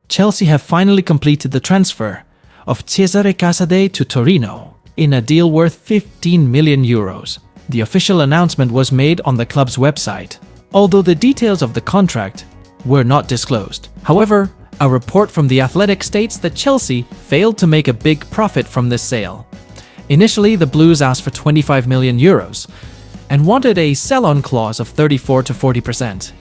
Chelsea have finally completed the transfer of Cesare Casadei to Torino in a deal worth 15 million euros. The official announcement was made on the club's website, although the details of the contract were not disclosed. However, a report from The Athletic states that Chelsea failed to make a big profit from this sale. Initially, the Blues asked for 25 million euros and wanted a sell-on clause of 34 to 40%.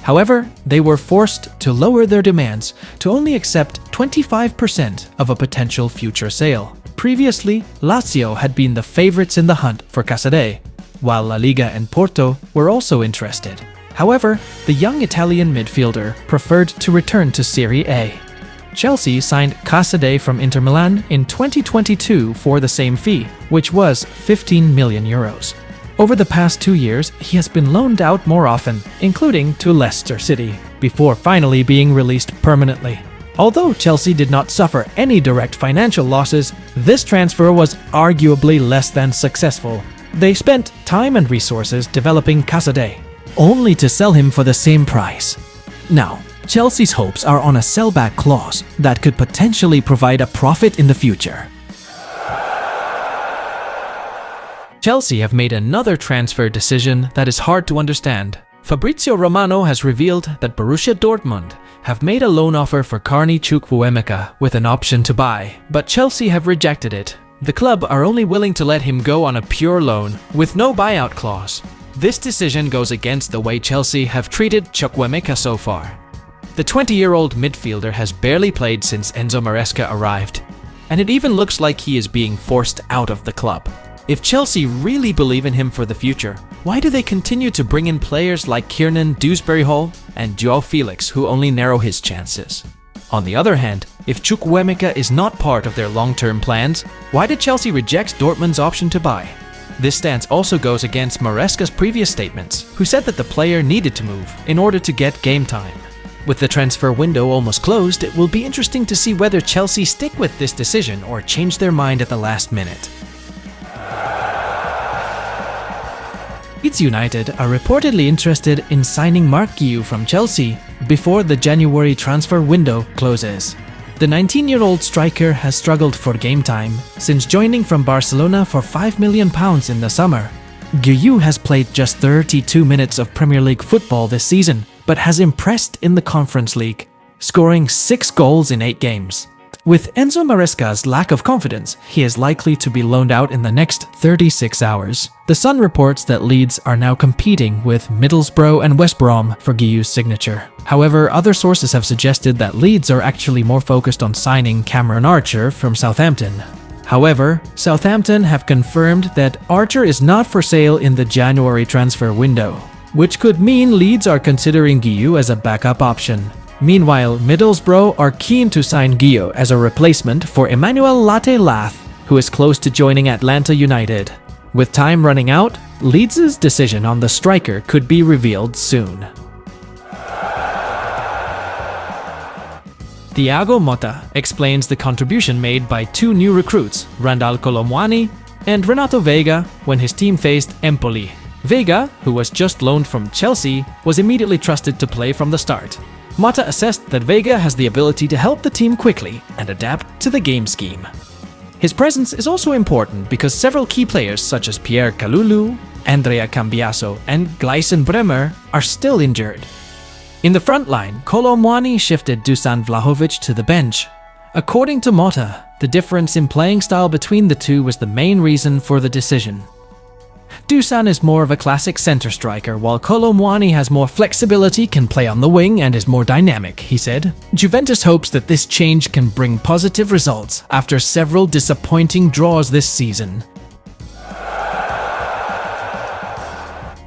However, they were forced to lower their demands to only accept 25% of a potential future sale. Previously, Lazio had been the favorites in the hunt for Casadei, while La Liga and Porto were also interested. However, the young Italian midfielder preferred to return to Serie A. Chelsea signed Casadei from Inter Milan in 2022 for the same fee, which was 15 million euros. Over the past 2 years, he has been loaned out more often, including to Leicester City, before finally being released permanently. Although Chelsea did not suffer any direct financial losses, this transfer was arguably less than successful. They spent time and resources developing Casadei, only to sell him for the same price. Now, Chelsea's hopes are on a sellback clause that could potentially provide a profit in the future. Chelsea have made another transfer decision that is hard to understand. Fabrizio Romano has revealed that Borussia Dortmund have made a loan offer for Carney Chukwuemeka with an option to buy, but Chelsea have rejected it. The club are only willing to let him go on a pure loan with no buyout clause. This decision goes against the way Chelsea have treated Chukwuemeka so far. The 20-year-old midfielder has barely played since Enzo Maresca arrived, and it even looks like he is being forced out of the club. If Chelsea really believe in him for the future, why do they continue to bring in players like Kiernan Dewsbury-Hall and Joao Felix, who only narrow his chances? On the other hand, if Chukwuemeka is not part of their long-term plans, why did Chelsea reject Dortmund's option to buy? This stance also goes against Maresca's previous statements, who said that the player needed to move in order to get game time. With the transfer window almost closed, it will be interesting to see whether Chelsea stick with this decision or change their mind at the last minute. Leeds United are reportedly interested in signing Mark Guiu from Chelsea before the January transfer window closes. The 19-year-old striker has struggled for game time since joining from Barcelona for £5 million in the summer. Guiu has played just 32 minutes of Premier League football this season, but has impressed in the Conference League, scoring 6 goals in 8 games. With Enzo Maresca's lack of confidence, he is likely to be loaned out in the next 36 hours. The Sun reports that Leeds are now competing with Middlesbrough and West Brom for Guiu's signature. However, other sources have suggested that Leeds are actually more focused on signing Cameron Archer from Southampton. However, Southampton have confirmed that Archer is not for sale in the January transfer window, which could mean Leeds are considering Guiu as a backup option. Meanwhile, Middlesbrough are keen to sign Guiu as a replacement for Emmanuel Latte-Lath, who is close to joining Atlanta United. With time running out, Leeds' decision on the striker could be revealed soon. Thiago Motta explains the contribution made by 2 new recruits, Randal Kolo Muani and Renato Veiga, when his team faced Empoli. Veiga, who was just loaned from Chelsea, was immediately trusted to play from the start. Motta assessed that Veiga has the ability to help the team quickly and adapt to the game scheme. His presence is also important because several key players such as Pierre Kalulu, Andrea Cambiaso, and Gleison Bremer are still injured. In the front line, Kolo Muani shifted Dusan Vlahovic to the bench. According to Motta, the difference in playing style between the two was the main reason for the decision. Dusan is more of a classic center striker, while Kolo Muani has more flexibility, can play on the wing, and is more dynamic, he said. Juventus hopes that this change can bring positive results after several disappointing draws this season.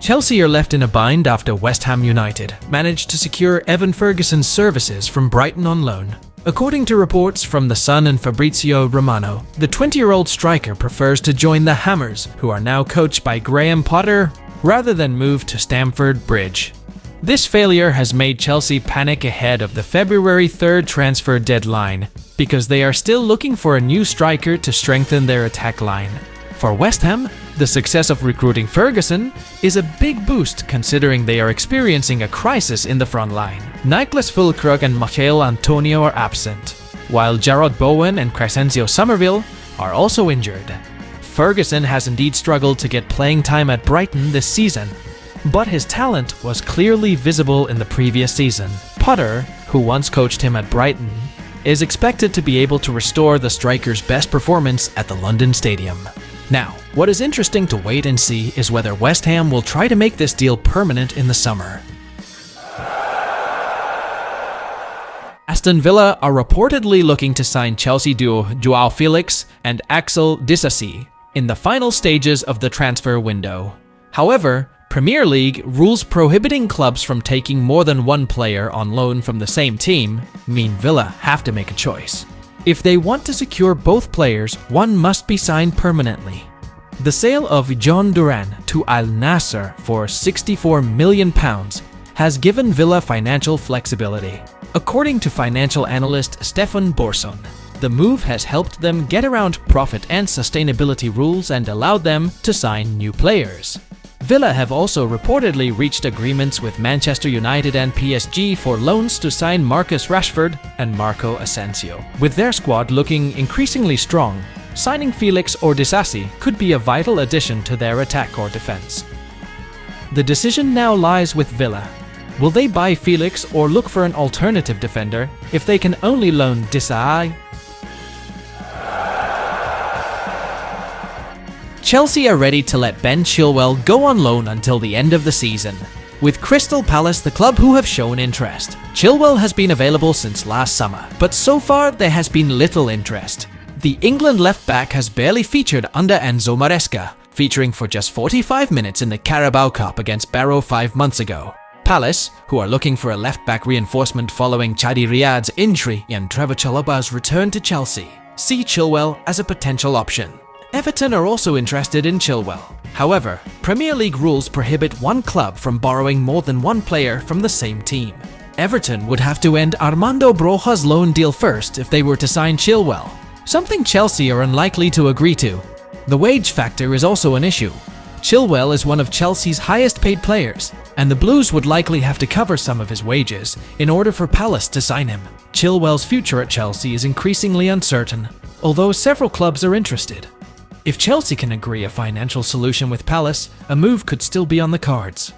Chelsea are left in a bind after West Ham United managed to secure Evan Ferguson's services from Brighton on loan. According to reports from The Sun and Fabrizio Romano, the 20-year-old striker prefers to join the Hammers, who are now coached by Graham Potter, rather than move to Stamford Bridge. This failure has made Chelsea panic ahead of the February 3rd transfer deadline, because they are still looking for a new striker to strengthen their attack line. For West Ham, the success of recruiting Ferguson is a big boost considering they are experiencing a crisis in the front line. Niklas Füllkrug and Michael Antonio are absent, while Jarrod Bowen and Crescencio Somerville are also injured. Ferguson has indeed struggled to get playing time at Brighton this season, but his talent was clearly visible in the previous season. Potter, who once coached him at Brighton, is expected to be able to restore the striker's best performance at the London Stadium. Now, what is interesting to wait and see is whether West Ham will try to make this deal permanent in the summer. Aston Villa are reportedly looking to sign Chelsea duo João Felix and Axel Disasi in the final stages of the transfer window. However, Premier League rules prohibiting clubs from taking more than one player on loan from the same team mean Villa have to make a choice. If they want to secure both players, one must be signed permanently. The sale of John Duran to Al Nassr for £64 million has given Villa financial flexibility. According to financial analyst Stefan Borson, the move has helped them get around profit and sustainability rules and allowed them to sign new players. Villa have also reportedly reached agreements with Manchester United and PSG for loans to sign Marcus Rashford and Marco Asensio. With their squad looking increasingly strong, signing Felix or Disasi could be a vital addition to their attack or defense. The decision now lies with Villa. Will they buy Felix or look for an alternative defender if they can only loan Disasi? Chelsea are ready to let Ben Chilwell go on loan until the end of the season. With Crystal Palace the club who have shown interest. Chilwell has been available since last summer, but so far there has been little interest. The England left-back has barely featured under Enzo Maresca, featuring for just 45 minutes in the Carabao Cup against Barrow 5 months ago. Palace, who are looking for a left-back reinforcement following Chadi Riyad's injury and Trevor Chalobah's return to Chelsea, see Chilwell as a potential option. Everton are also interested in Chilwell. However, Premier League rules prohibit one club from borrowing more than one player from the same team. Everton would have to end Armando Broja's loan deal first if they were to sign Chilwell, something Chelsea are unlikely to agree to. The wage factor is also an issue. Chilwell is one of Chelsea's highest paid players, and the Blues would likely have to cover some of his wages in order for Palace to sign him. Chilwell's future at Chelsea is increasingly uncertain, although several clubs are interested. If Chelsea can agree a financial solution with Palace, a move could still be on the cards.